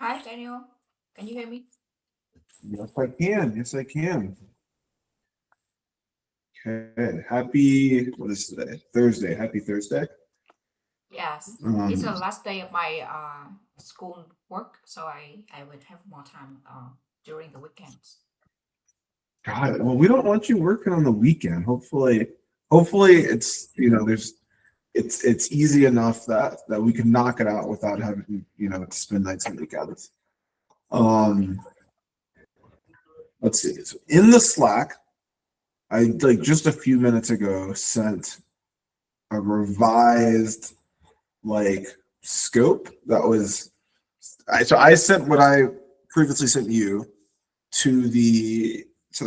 Hi, Daniel. Can you hear me? Yes, I can. Yes, I can. Okay. Happy, what is today? Thursday. Happy Thursday. Yes. It's the Um, last day of my school work, so I would have more time during the weekends. God, well, we don't want you working on the weekend. Hopefully it's, it's easy enough that we can knock it out without having, to spend nights and weekends. Um, let's see. So in the Slack, I like just a few minutes ago sent a revised like scope that was I sent what I previously sent you to the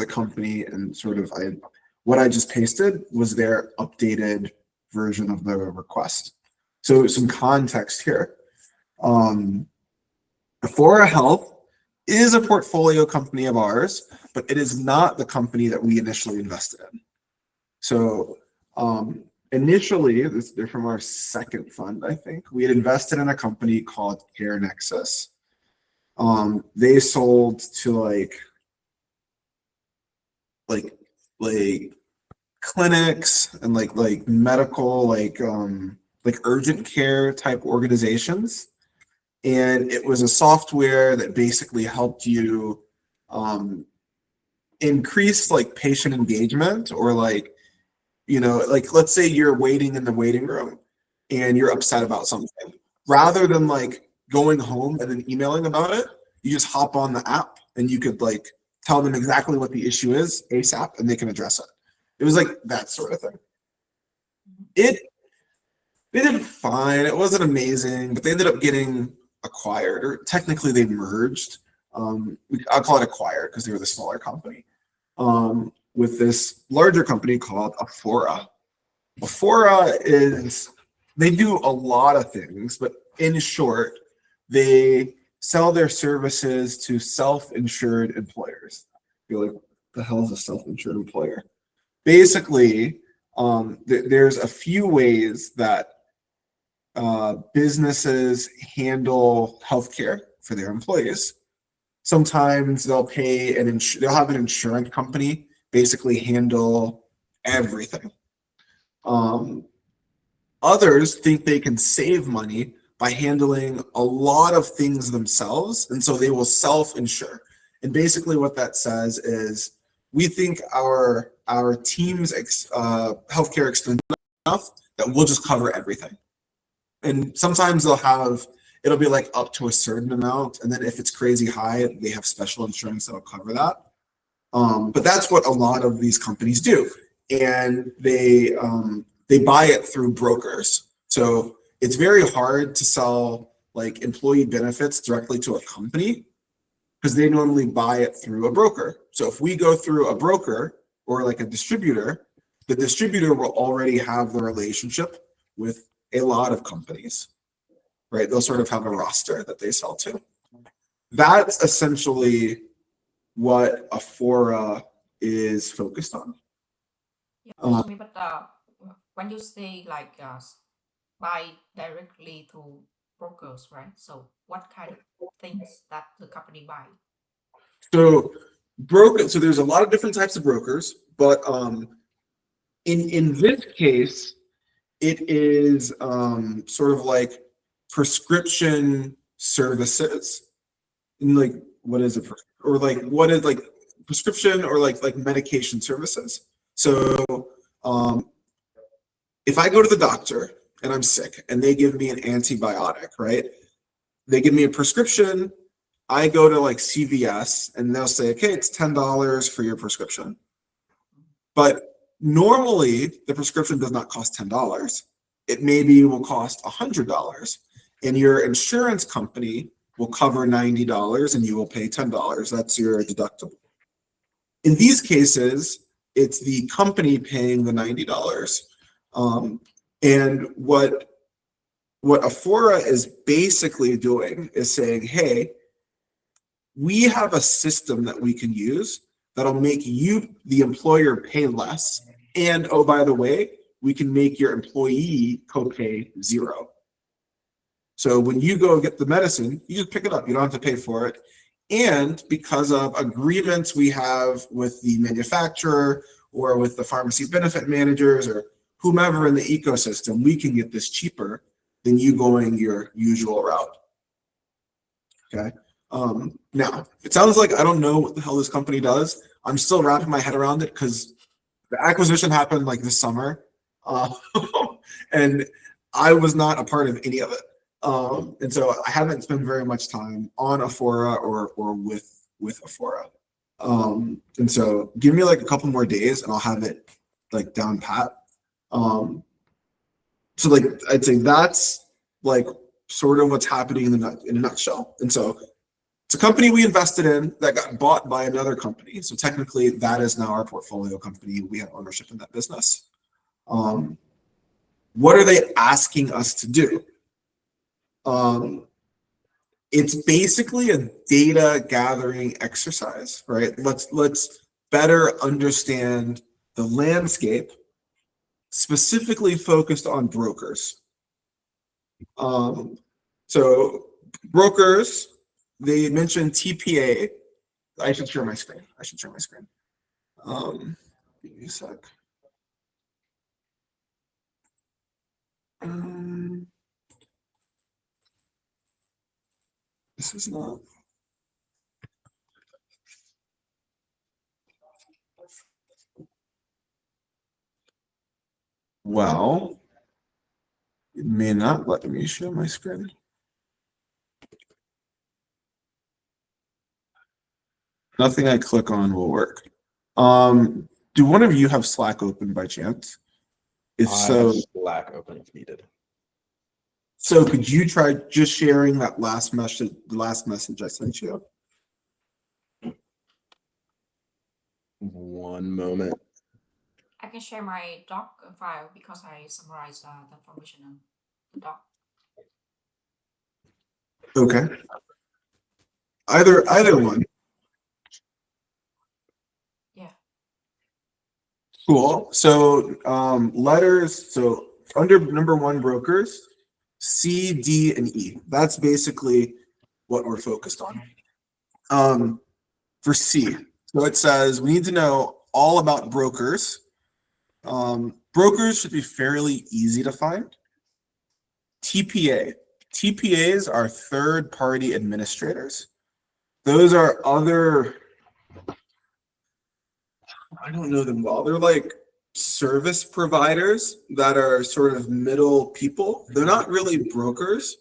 company and sort of I what I just pasted was their updated version of the request. So some context here. Um, Aphora Health is a portfolio company of ours, but it is not the company that we initially invested in. So initially, they're from our second fund, I think. We had invested in a company called Care Nexus. They sold to like like clinics and like medical like urgent care type organizations. And it was a software that basically helped you um, increase like patient engagement or like let's say you're waiting in the waiting room and you're upset about something. Rather than like going home and then emailing about it, you just hop on the app and you could like tell them exactly what the issue is ASAP and they can address it. It was like that sort of thing. It they did fine. It wasn't amazing, but they ended up getting acquired, or technically they merged. I'll call it acquired because they were the smaller company with this larger company called Aphora. Aphora is they do a lot of things, but in short, they sell their services to self-insured employers. You're like, the hell is a self-insured employer? Basically, there's a few ways that businesses handle healthcare for their employees. Sometimes they'll have an insurance company basically handle everything. Um, Others think they can save money by handling a lot of things themselves, and so they will self-insure. And basically, what that says is, we think our team's healthcare expensive enough that we'll just cover everything. And sometimes it'll be like up to a certain amount, and then if it's crazy high, they have special insurance that'll cover that. But that's what a lot of these companies do, and they buy it through brokers. So it's very hard to sell like employee benefits directly to a company because they normally buy it through a broker. So if we go through a broker or like a distributor, the distributor will already have the relationship with a lot of companies, right? They'll sort of have a roster that they sell to. That's essentially what Aphora is focused on. Yeah, Uh, so me, but when you say like buy directly to brokers, right? So what kind of things that the company buy? so there's a lot of different types of brokers, but in this case, it is sort of like prescription services. And like, what is it? Or like, what is like prescription or like medication services? So um, if I go to the doctor and I'm sick and they give me an antibiotic, right? They give me a prescription. I go to like CVS and they'll say, okay, it's $10 for your prescription. But normally the prescription does not cost $10. It maybe will cost $100. And your insurance company will cover $90 and you will pay $10. That's your deductible. In these cases, it's the company paying the $90. Um, and what Aphora is basically doing is saying, hey, we have a system that we can use that'll make you, the employer, pay less. And oh, by the way, we can make your employee copay zero. So when you go get the medicine, you just pick it up. You don't have to pay for it. And because of agreements we have with the manufacturer or with the pharmacy benefit managers or whomever in the ecosystem, we can get this cheaper than you going your usual route. Okay. Now, it sounds like I don't know what the hell this company does. I'm still wrapping my head around it because the acquisition happened like this summer, uh, and I was not a part of any of it. And so I haven't spent very much time on Aphora or with Aphora. And so give me like a couple more days and I'll have it like down pat. So like I'd say that's like sort of what's happening in a nutshell. And so it's a company we invested in that got bought by another company. So technically that is now our portfolio company. We have ownership in that business. What are they asking us to do? It's basically a data gathering exercise, right? Let's better understand the landscape, specifically focused on brokers. So brokers, they mentioned TPA. I should share my screen. Give me a sec. This is not. Well, it may not let me share my screen. Nothing I click on will work. Do one of you have Slack open by chance? If I so, have Slack open if needed. so could you try just sharing that last message I sent you? One moment. I can share my doc file because I summarize the information on the doc. Okay. Either one. Yeah. Cool. So letters. So under number one, brokers, C, D, and E. That's basically what we're focused on. For C, so it says we need to know all about brokers. Brokers should be fairly easy to find. TPA. TPAs are third-party administrators. Those are other, I don't know them well. They're like service providers that are sort of middle people. They're not really brokers,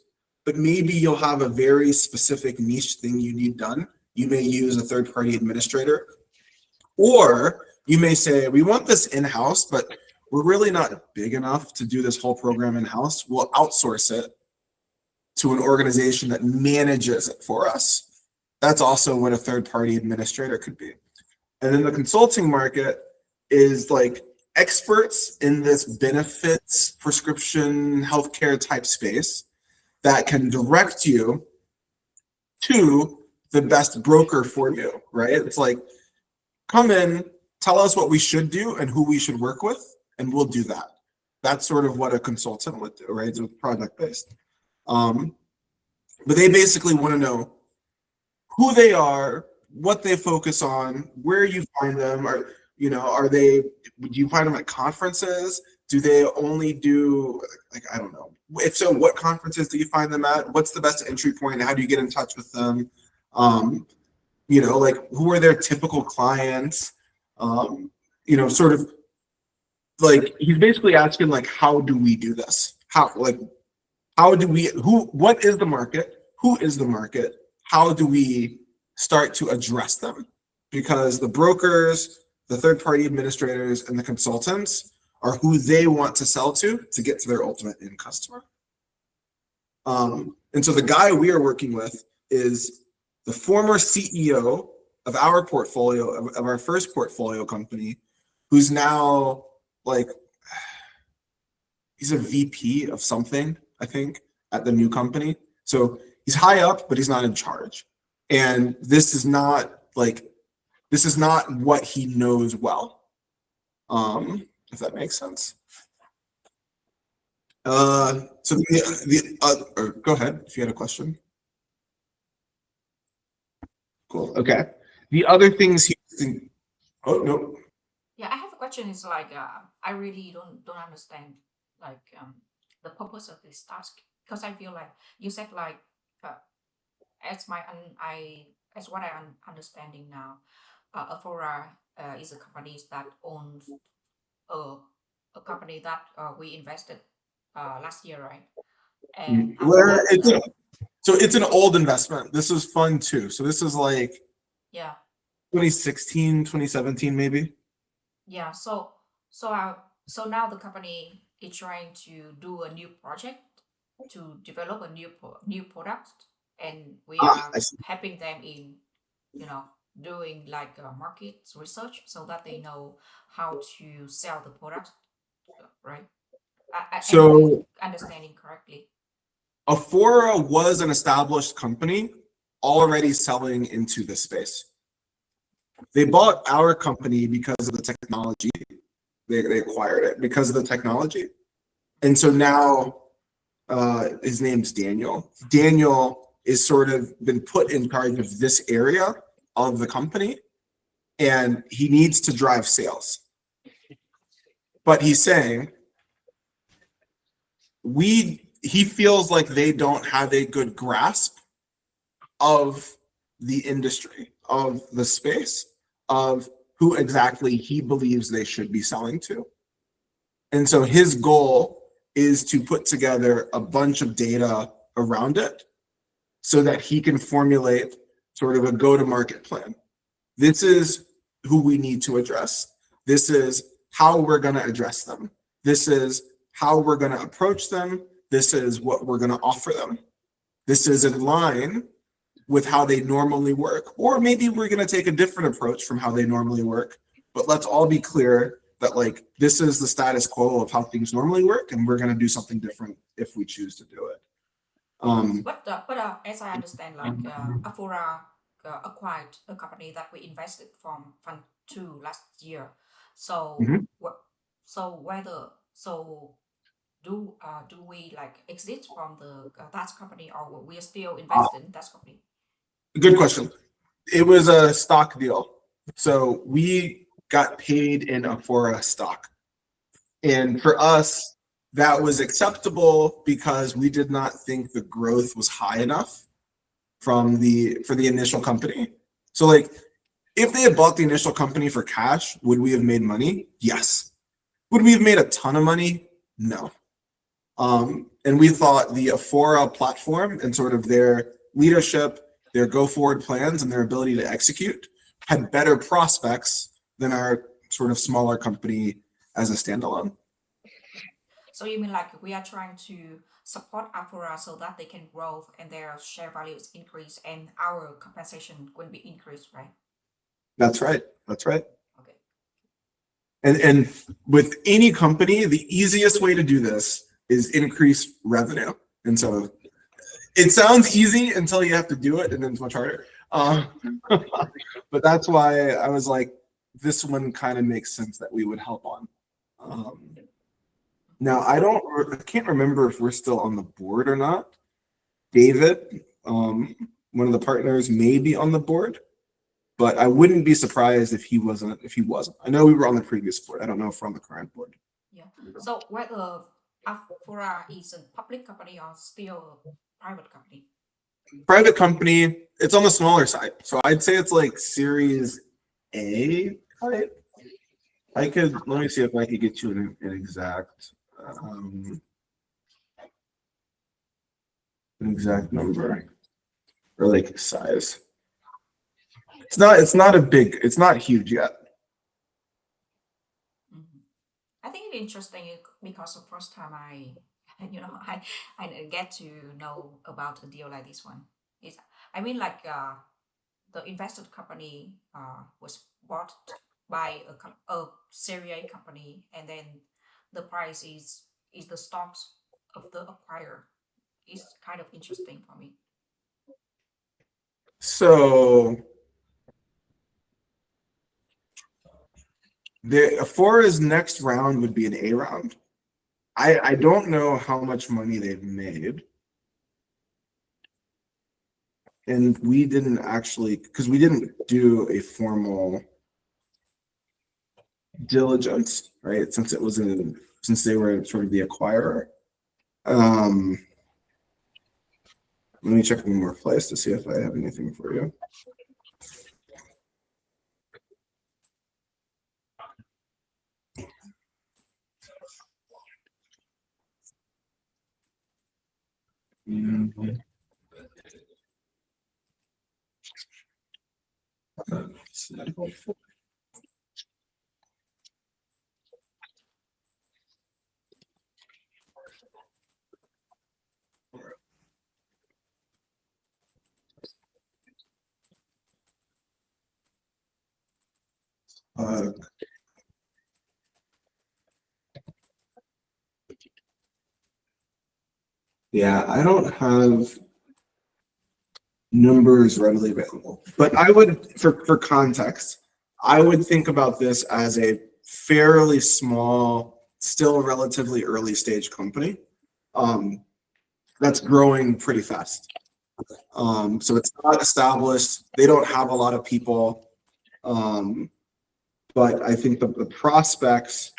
but maybe you'll have a very specific niche thing you need done. You may use a third-party administrator, or you may say, we want this in-house, but we're really not big enough to do this whole program in-house. We'll outsource it to an organization that manages it for us. That's also what a third-party administrator could be. And then the consulting market is like experts in this benefits, prescription, healthcare type space that can direct you to the best broker for you, right? It's like, come in, tell us what we should do and who we should work with, and we'll do that. That's sort of what a consultant would do, right? It's project-based. But they basically want to know who they are, what they focus on, where you find them. Do you find them at conferences? Do they only do, like, I don't know. If so, what conferences do you find them at? What's the best entry point? How do you get in touch with them? Like who are their typical clients? Sort of like he's basically asking like, how do we do this? What is the market? Who is the market? How do we start to address them? Because the brokers, the third-party administrators, and the consultants are who they want to sell to get to their ultimate end customer. And so the guy we are working with is the former CEO of our portfolio, of our first portfolio company, who's now like, he's a VP of something, I think, at the new company. So he's high up, but he's not in charge. And this is not what he knows well. If that makes sense. So go ahead if you had a question. Cool. Okay. The other things oh no. Yeah, I have a question. It's like I really don't understand like the purpose of this task because I feel like you said like uh, as my I as what I'm understanding now, Aphora is a company that owns a a company that we invested last year, right? And after Where that, so it's an old investment. This is fun too. So this is like yeah, 2016, 2017 maybe. yeah. So now the company is trying to do a new project to develop a new product, and we Ah, are I see. helping them in you know doing like market research so that they know how to sell the product, right? Am I So understanding correctly? Aphora was an established company already selling into this space. They bought our company because of the technology. They acquired it because of the technology. And so now his name's Daniel. Daniel is sort of been put in charge of this area of the company, and he needs to drive sales. But he's saying he feels like they don't have a good grasp of the industry, of the space, of who exactly he believes they should be selling to. And so his goal is to put together a bunch of data around it so that he can formulate sort of a go to market plan. This is who we need to address. This is how we're going to address them. This is how we're going to approach them. This is what we're going to offer them. This is in line with how they normally work. Or maybe we're going to take a different approach from how they normally work. But let's all be clear that like this is the status quo of how things normally work, and we're going to do something different if we choose to do it. But as I understand, like Aphora acquired a company that we invested from Fund Two last year. So Mhm. what? So whether so do we like exit from the that company or we are still invested in that company? Good question. It was a stock deal. So we got paid in Aphora stock. And for us, that was acceptable because we did not think the growth was high enough for the initial company. So like if they had bought the initial company for cash, would we have made money? Yes. Would we have made a ton of money? No. And we thought the Aphora platform and sort of their leadership, their go forward plans, and their ability to execute had better prospects than our sort of smaller company as a standalone. So you mean like we are trying to support Aphora so that they can grow and their share values increase and our compensation will be increased, right? That's right. That's right. Okay. And with any company, the easiest way to do this is increase revenue. And so it sounds easy until you have to do it, and then it's much harder. But that's why I was like, this one kind of makes sense that we would help on. Um, Now I can't remember if we're still on the board or not. David, one of the partners, may be on the board, but I wouldn't be surprised if he wasn't. If he wasn't, I know we were on the previous board. I don't know if we're on the current board. Yeah. So whether Aphora is a public company or still a private company? Private company, it's on the smaller side, so I'd say it's like Series A type. I could let me see if I could get you um, an exact number or like size. It's not huge yet. Mhm. I think it's interesting because the first time I get to know about a deal like this one. Is I mean like the invested company was bought by a Series A company, and then the price is the stocks of the acquirer. It's kind of interesting for me. So the Aphora's next round would be an A round. I don't know how much money they've made. And we didn't actually, because we didn't do a formal diligence, right? Since they were sort of the acquirer. Let me check one more place to see if I have anything for you. Uh, yeah, I don't have numbers readily available, but I would, for context, I would think about this as a fairly small, still relatively early stage company that's growing pretty fast. So it's not established. They don't have a lot of people, but I think the prospects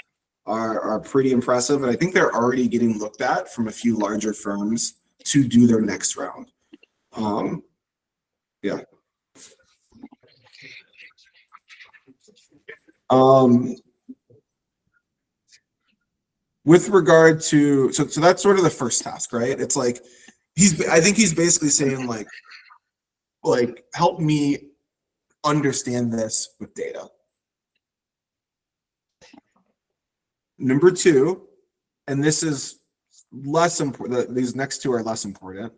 are pretty impressive, and I think they're already getting looked at from a few larger firms to do their next round. Yeah. With regard to so that's sort of the first task, right? It's like I think he's basically saying like help me understand this with data. Number two, and this is less important, these next two are less important.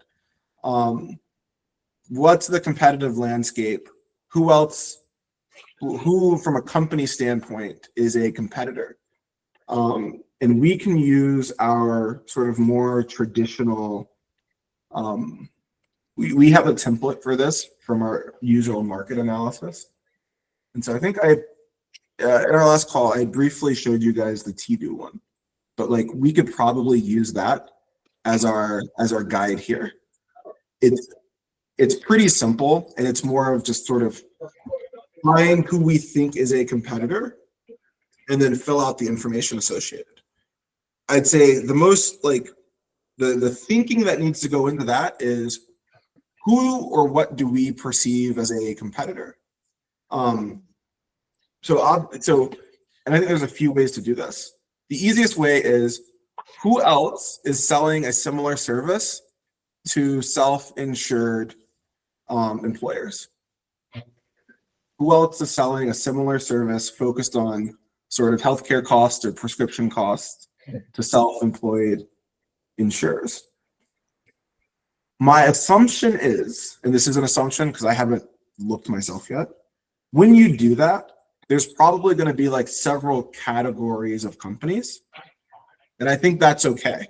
What's the competitive landscape? Who else, who from a company standpoint is a competitor? And we can use our sort of more traditional, we have a template for this from our usual market analysis. And so I think in our last call, I briefly showed you guys the TDO one, but like we could probably use that as our guide here. It's pretty simple, and it's more of just sort of find who we think is a competitor and then fill out the information associated. I'd say the most like the thinking that needs to go into that is who or what do we perceive as a competitor? And I think there's a few ways to do this. The easiest way is who else is selling a similar service to self-insured employers? Who else is selling a similar service focused on sort of healthcare costs or prescription costs to self-employed insurers? My assumption is, and this is an assumption because I haven't looked myself yet, when you do that, there's probably going to be like several categories of companies. And I think that's okay.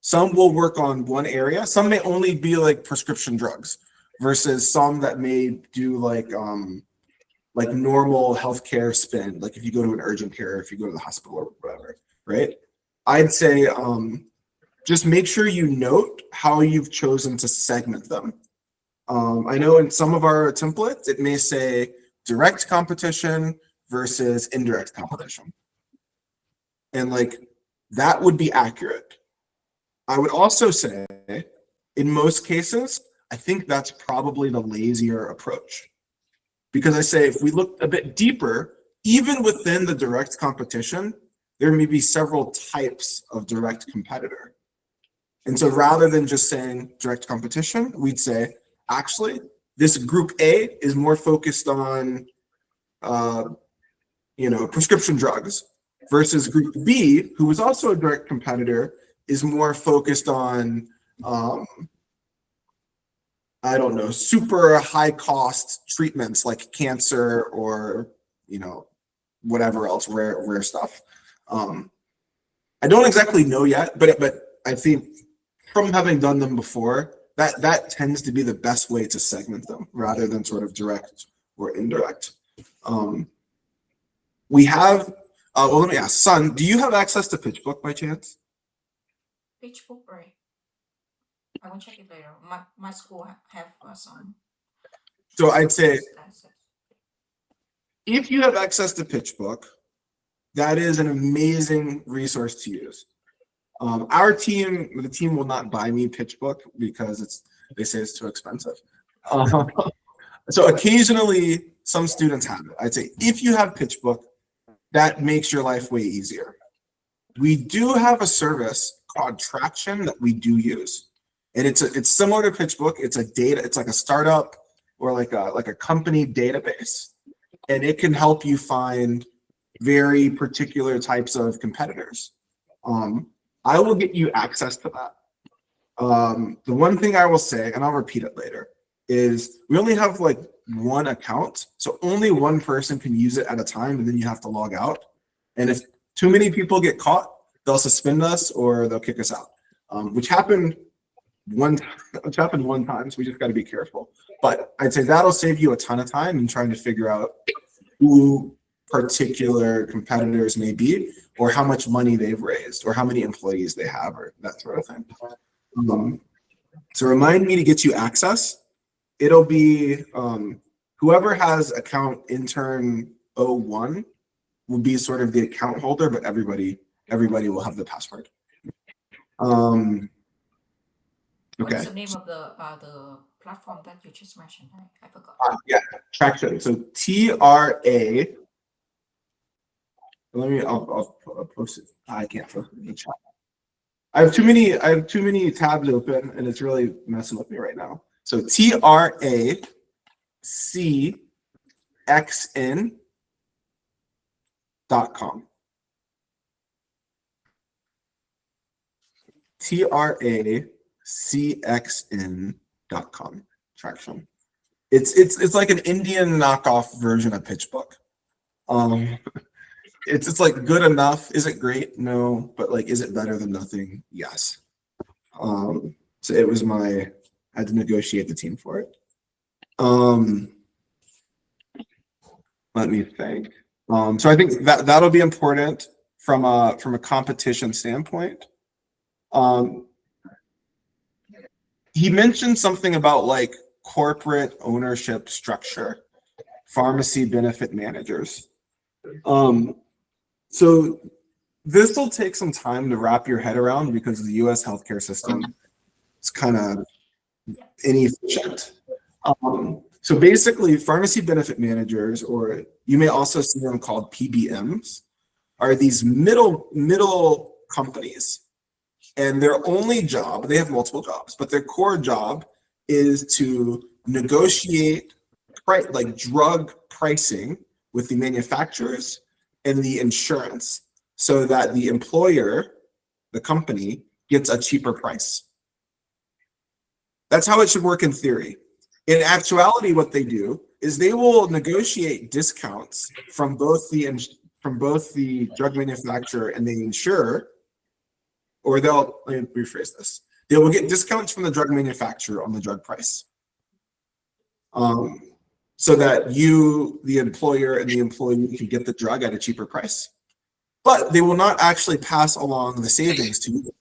Some will work on one area. Some may only be like prescription drugs versus some that may do like normal healthcare spend, like if you go to an urgent care, if you go to the hospital or whatever, right? I'd say just make sure you note how you've chosen to segment them. I know in some of our templates, it may say direct competition versus indirect competition. And like that would be accurate. I would also say in most cases, I think that's probably the lazier approach. Because I say if we look a bit deeper, even within the direct competition, there may be several types of direct competitor. And so rather than just saying direct competition, we'd say, actually, this group A is more focused on prescription drugs versus group B, who is also a direct competitor, is more focused on super high cost treatments like cancer or whatever else, rare stuff. I don't exactly know yet, but I think from having done them before, that tends to be the best way to segment them rather than sort of direct or indirect. We have, let me ask, Sun, do you have access to PitchBook by chance? PitchBook, right? I will check it later. My school have some So I'd say that's it. if you have access to PitchBook, that is an amazing resource to use. Our team, the team will not buy me PitchBook because they say it's too expensive. So occasionally some students have it. I'd say if you have PitchBook, that makes your life way easier. We do have a service called Traction that we do use. And it's similar to PitchBook. It's like a startup or like a company database. And it can help you find very particular types of competitors. I will get you access to that. The one thing I will say, and I'll repeat it later, is we only have like one account, so only one person can use it at a time, and then you have to log out. And if too many people get caught, they'll suspend us or they'll kick us out, which happened one time, so we just got to be careful. But I'd say that'll save you a ton of time in trying to figure out who particular competitors may be, or how much money they've raised, or how many employees they have, or that sort of thing. So remind me to get you access. It'll be whoever has account intern 01 will be sort of the account holder, but everybody will have the password. Okay. What's the name of the platform that you just mentioned? I forgot. Yeah, Traction. So TRA. I'll post it. I can't post it in the chat. I have too many tabs open, and it's really messing with me right now. So TRACXN.com. TRACXN.com. Traction. It's like an Indian knockoff version of PitchBook. It's like good enough. Is it great? No, but like, is it better than nothing? Yes. So it was I had to negotiate the team for it. Let me think. So I think that'll be important from a competition standpoint. He mentioned something about like corporate ownership structure, pharmacy benefit managers. So this will take some time to wrap your head around because the U.S. healthcare system is kind of inefficient. So basically, pharmacy benefit managers, or you may also see them called PBMs, are these middle companies, and their only job, they have multiple jobs, but their core job is to negotiate like drug pricing with the manufacturers and the insurance so that the employer, the company, gets a cheaper price. That's how it should work in theory. In actuality, what they do is they will negotiate discounts from both the drug manufacturer and the insurer, or let me rephrase this. They will get discounts from the drug manufacturer on the drug price. So that you, the employer, and the employee can get the drug at a cheaper price. But they will not actually pass along the savings to you.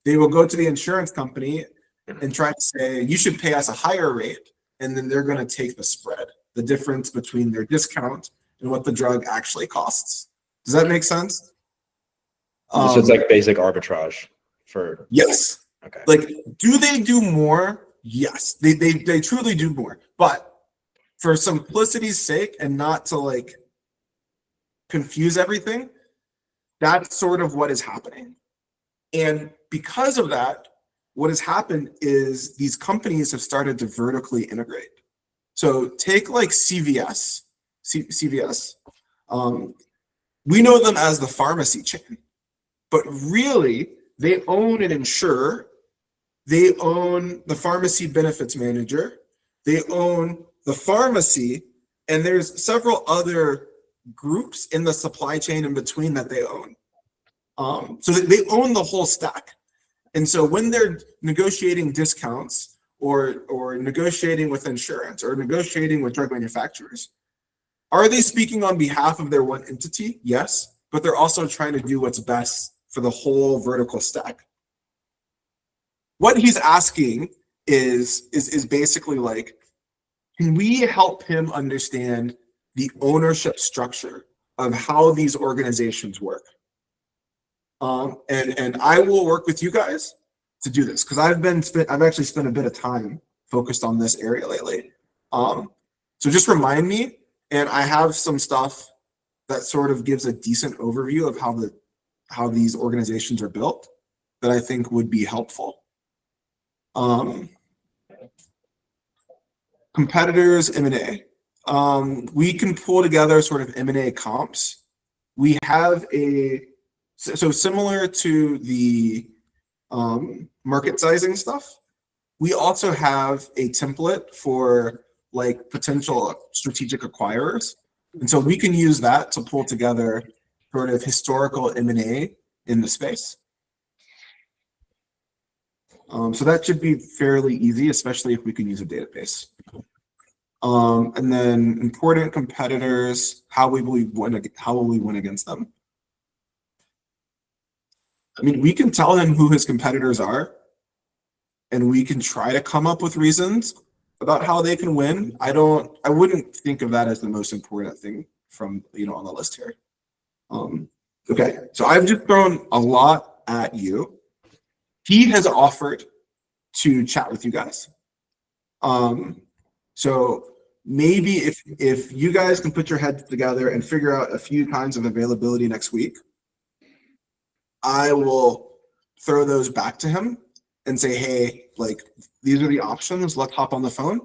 They will go to the insurance company and try to say, you should pay us a higher rate, and then they're going to take the spread, the difference between their discount and what the drug actually costs. Does that make sense? So it's like basic arbitrage for. Yes. Okay. Like, do they do more? Yes, they truly do more. But for simplicity's sake and not to like confuse everything, that's sort of what is happening. And because of that, what has happened is these companies have started to vertically integrate. So take like CVS. We know them as the pharmacy chain, but really they own an insurer. They own the pharmacy benefits manager. They own the pharmacy, and there's several other groups in the supply chain in between that they own. So they own the whole stack. And so when they're negotiating discounts or negotiating with insurance or negotiating with drug manufacturers, are they speaking on behalf of their one entity? Yes, but they're also trying to do what's best for the whole vertical stack. what he's asking is basically like, can we help him understand the ownership structure of how these organizations work? And I will work with you guys to do this because I've actually spent a bit of time focused on this area lately. So just remind me, and I have some stuff that sort of gives a decent overview of how these organizations are built that I think would be helpful. Competitors, M&A. We can pull together sort of M&A comps. We have so similar to the market sizing stuff, we also have a template for like potential strategic acquirers. And so we can use that to pull together sort of historical M&A in the space. So that should be fairly easy, especially if we can use a database. And then important competitors, how will we win against them? I mean, we can tell him who his competitors are, and we can try to come up with reasons about how they can win. I wouldn't think of that as the most important thing from, on the list here. Okay, so I've just thrown a lot at you. He has offered to chat with you guys. So maybe if you guys can put your heads together and figure out a few kinds of availability next week, I will throw those back to him and say, hey, like, these are the options. Let's hop on the phone.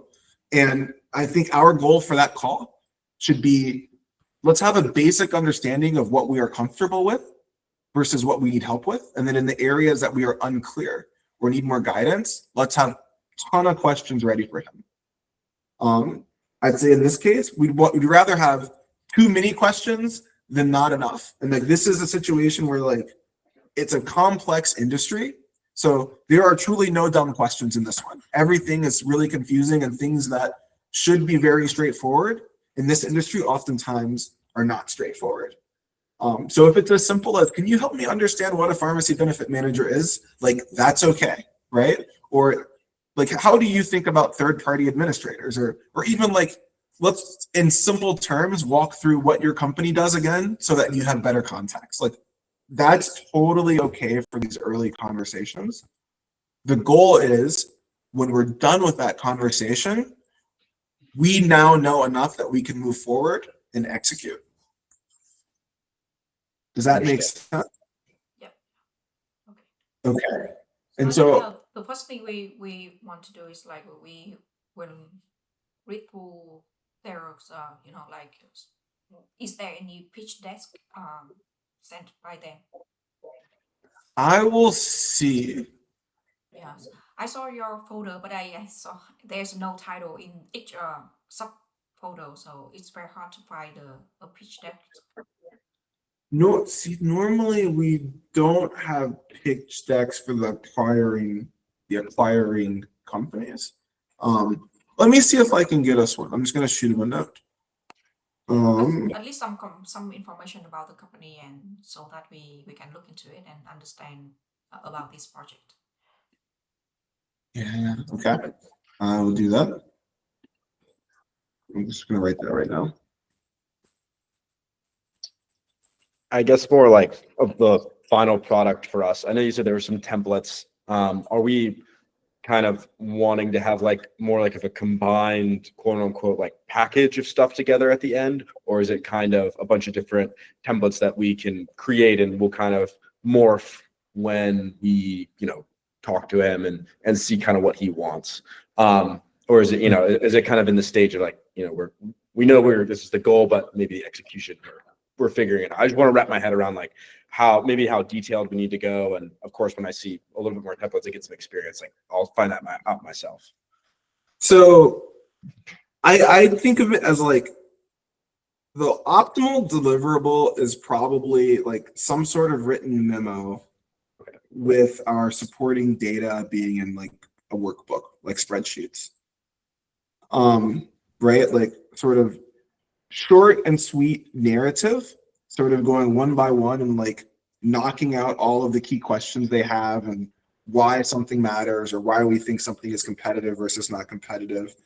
And I think our goal for that call should be, let's have a basic understanding of what we are comfortable with versus what we need help with. And then in the areas that we are unclear or need more guidance, let's have a ton of questions ready for him. I'd say in this case, we'd rather have too many questions than not enough. And like, this is a situation where like, it's a complex industry. So there are truly no dumb questions in this one. Everything is really confusing, and things that should be very straightforward in this industry oftentimes are not straightforward. So if it's as simple as, can you help me understand what a pharmacy benefit manager is? Like, that's okay, right? Or like, how do you think about third-party administrators? Or even like, let's, in simple terms, walk through what your company does again so that you have better context. Like, that's totally okay for these early conversations. The goal is, when we're done with that conversation, we now know enough that we can move forward and execute. Does that make sense? Yep. Okay. Okay. And So so the first thing we want to do is like we will read through their like, is there any pitch deck sent by them? I will see. Yes, I saw your folder, but I saw there's no title in each sub folder, so it's very hard to find a pitch deck. No, see, normally we don't have pitch decks for the acquiring companies. Let me see if I can get us one. I'm just gonna shoot him a note. At least some information about the company, and so that we can look into it and understand about this project. Yeah, okay. I will do that. I'm just gonna write that right now. I guess more like of the final product for us. I know you said there were some templates. Are we kind of wanting to have like more like of a combined quote unquote like package of stuff together at the end? Or is it kind of a bunch of different templates that we can create and we'll kind of morph when we, talk to him and see kind of what he wants? Or is it, is it kind of in the stage of like, we know this is the goal, but maybe the execution we're figuring it out. I just want to wrap my head around like how detailed we need to go. And of course, when I see a little bit more templates and get some experience, like I'll find that out myself. So I think of it as like the optimal deliverable is probably like some sort of written memo with our supporting data being in like a workbook, like spreadsheets. Right? Like sort of short and sweet narrative, sort of going one by one and like knocking out all of the key questions they have and why something matters or why we think something is competitive versus not competitive,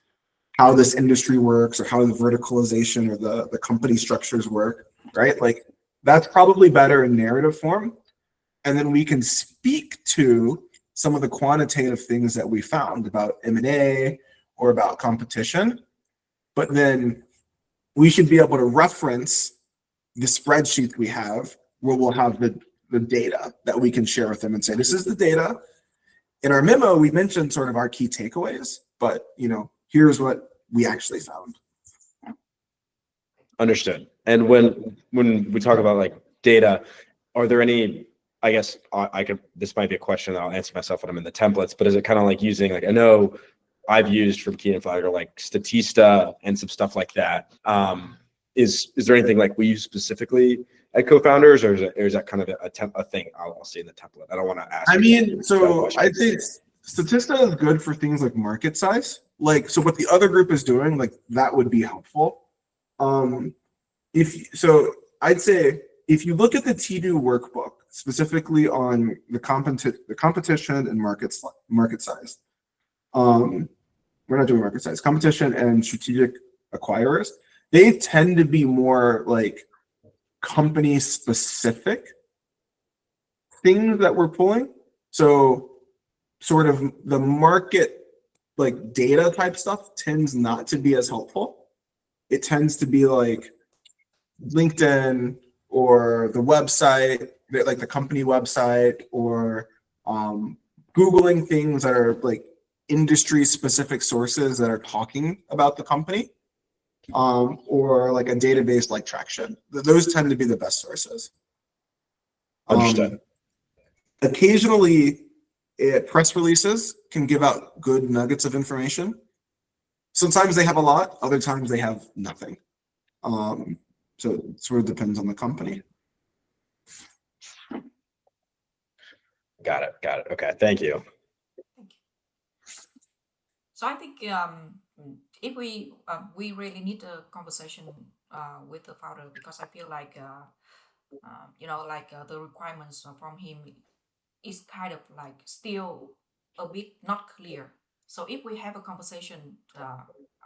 how this industry works or how the verticalization or the company structures work, right? Like that's probably better in narrative form. And then we can speak to some of the quantitative things that we found about M&A or about competition. But then we should be able to reference the spreadsheet we have where we'll have the data that we can share with them and say, this is the data. In our memo, we mentioned sort of our key takeaways, but here's what we actually found. Understood. And when we talk about like data, are there any, I guess I could, this might be a question that I'll answer myself when I'm in the templates, but is it kind of like using, like, I know I've used from Key and Flagger, like Statista and some stuff like that. Is there anything like we use specifically at co-founders, or is that kind of a thing I'll see in the template? I don't want to ask. I mean, so I think Statista is good for things like market size. Like, so what the other group is doing, like that would be helpful. I'd say if you look at the TDO workbook, specifically on the competition and market size, we're not doing market size, competition and strategic acquirers, they tend to be more like company specific things that we're pulling. So sort of the market like data type stuff tends not to be as helpful. It tends to be like LinkedIn or the website, like the company website, or Googling things that are like industry specific sources that are talking about the company, or like a database like Traction. Those tend to be the best sources. Understood. Occasionally, press releases can give out good nuggets of information. Sometimes they have a lot, other times they have nothing. So it sort of depends on the company. Got it. Okay, thank you. So I think if we really need a conversation with the founder, because I feel like the requirements from him is kind of like still a bit not clear. So if we have a conversation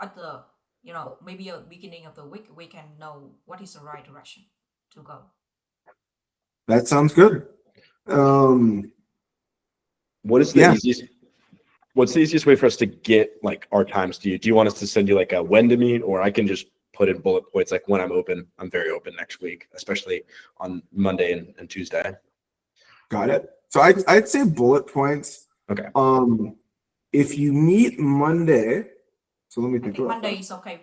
at the maybe a beginning of the week, we can know what is the right direction to go. That sounds good. What's the easiest way for us to get like our times to you? Do you want us to send you like a when to meet, or I can just put in bullet points like when I'm open? I'm very open next week, especially on Monday and Tuesday. Got it. So I'd say bullet points. Okay. If you meet Monday, so let me think about Monday that. is okay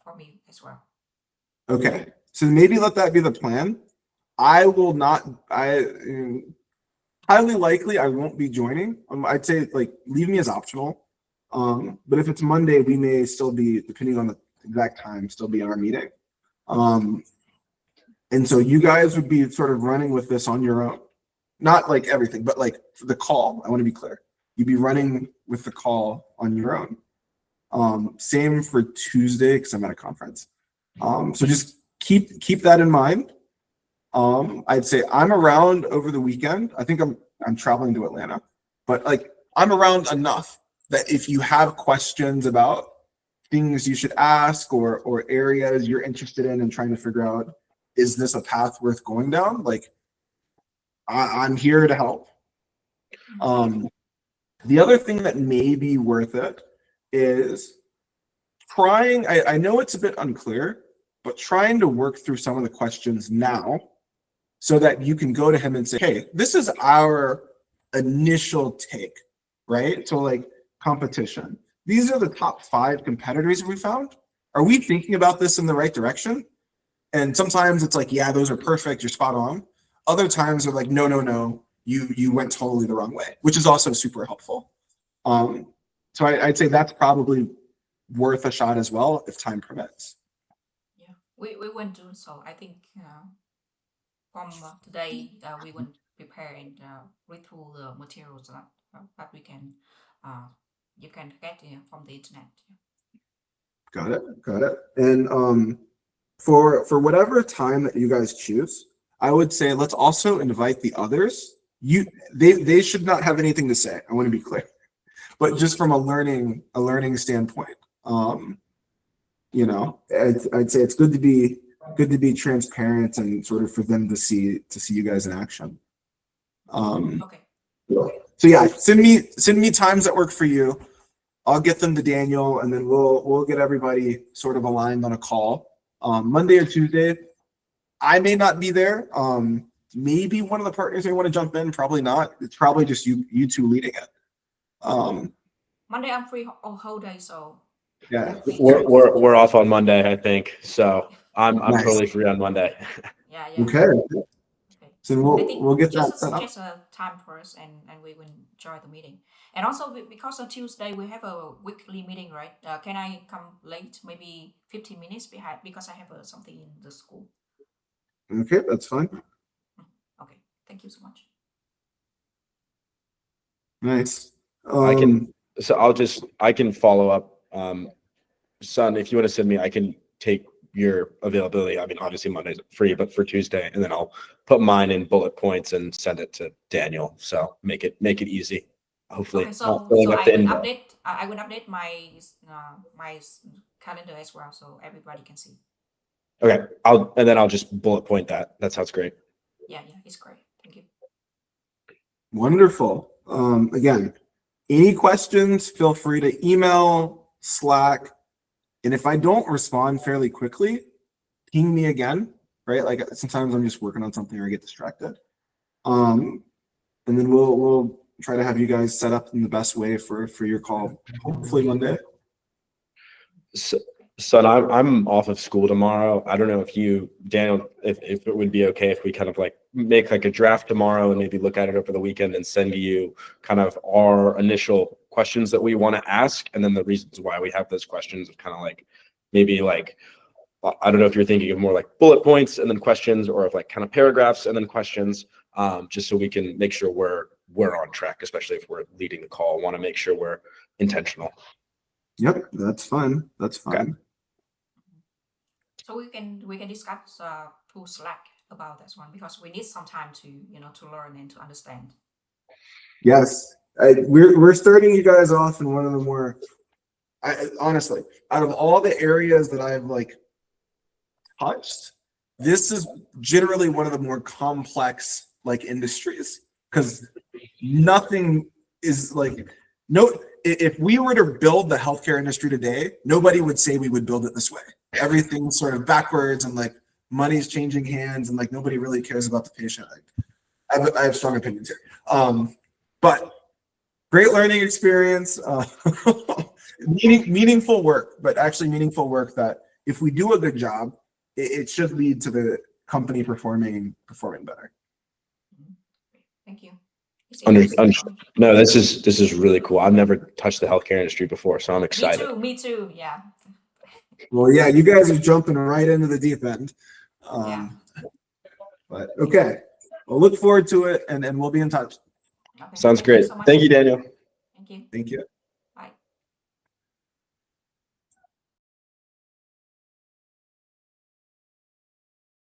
for me as well. Okay, so maybe let that be the plan. I will not. Highly likely I won't be joining. I'd say like leave me as optional. But if it's Monday, we may still be, depending on the exact time, still be in our meeting. And so you guys would be sort of running with this on your own. Not like everything, but like for the call. I want to be clear. You'd be running with the call on your own. Same for Tuesday because I'm at a conference. So just keep that in mind. I'd say I'm around over the weekend. I think I'm traveling to Atlanta, but like I'm around enough that if you have questions about things you should ask or areas you're interested in and trying to figure out, is this a path worth going down? Like I'm here to help. The other thing that may be worth it is trying, I know it's a bit unclear, but trying to work through some of the questions now so that you can go to him and say, hey, this is our initial take, right? So like competition. These are the top 5 competitors we found. Are we thinking about this in the right direction? And sometimes it's like, yeah, those are perfect. You're spot on. Other times they're like, no, you went totally the wrong way, which is also super helpful. So I'd say that's probably worth a shot as well if time permits. Yeah, we went to, so I think from today we went prepare and read through the materials that we can you can get from the internet. Got it. And for whatever time that you guys choose, I would say let's also invite the others they should not have anything to say. I want to be clear, but just from a learning standpoint, I'd say it's good to be transparent and sort of for them to see you guys in action. Okay. So yeah, send me times that work for you. I'll get them to Daniel, and then we'll get everybody sort of aligned on a call. Monday or Tuesday, I may not be there. Maybe one of the partners may want to jump in. Probably not. It's probably just you two leading it. Monday I'm free all whole day, so Yeah. We're off on Monday, I think. So I'm Nice. totally free on Monday. yeah. Okay. Okay. So I think we'll get just that set up. suggest a time for us, and we will join the meeting. And also because on Tuesday we have a weekly meeting, right? Can I come late, maybe 15 minutes behind, because I have something in the school? Okay, that's fine. Okay, thank you so much. Nice. I can follow up. Son, if you want to send me, I can take your availability. I mean, obviously Monday's free, but for Tuesday, and then I'll put mine in bullet points and send it to Daniel. So make it easy. Hopefully, Okay, not so filling up the I will inbox. update. I will update my calendar as well, so everybody can see. Okay, I'll just bullet point that. That sounds great. Yeah, it's great. Thank you. Wonderful. Again, any questions, feel free to email, Slack, and if I don't respond fairly quickly, ping me again, right? Like sometimes I'm just working on something or I get distracted. And then we'll try to have you guys set up in the best way for your call, hopefully Monday. So, son, I'm off of school tomorrow. I don't know if you, Daniel, if it would be okay if we kind of like make like a draft tomorrow and maybe look at it over the weekend and send you kind of our initial questions that we want to ask, and then the reasons why we have those questions of kind of like maybe like I don't know if you're thinking of more like bullet points and then questions, or of like kind of paragraphs and then questions, just so we can make sure we're on track, especially if we're leading the call. Want to make sure we're intentional. Yep, that's fine. That's fine. Okay. So we can discuss through Slack about this one, because we need some time to to learn and to understand. Yes, we're starting you guys off in one of the more. Honestly, out of all the areas that I've like touched, this is generally one of the more complex like industries, because nothing is like if we were to build the healthcare industry today, nobody would say we would build it this way. Everything's sort of backwards, and like money's changing hands, and like nobody really cares about the patient. I have strong opinions here. But great learning experience, meaningful work, but actually meaningful work that if we do a good job, it should lead to the company performing better. Thank you. No, this is really cool. I've never touched the healthcare industry before, so I'm excited. Me too. Yeah. Well, yeah, you guys are jumping right into the deep end. Yeah. But okay, we'll look forward to it, and we'll be in touch. Okay. Sounds great. You so much. Thank you, Daniel. Thank you. Thank you.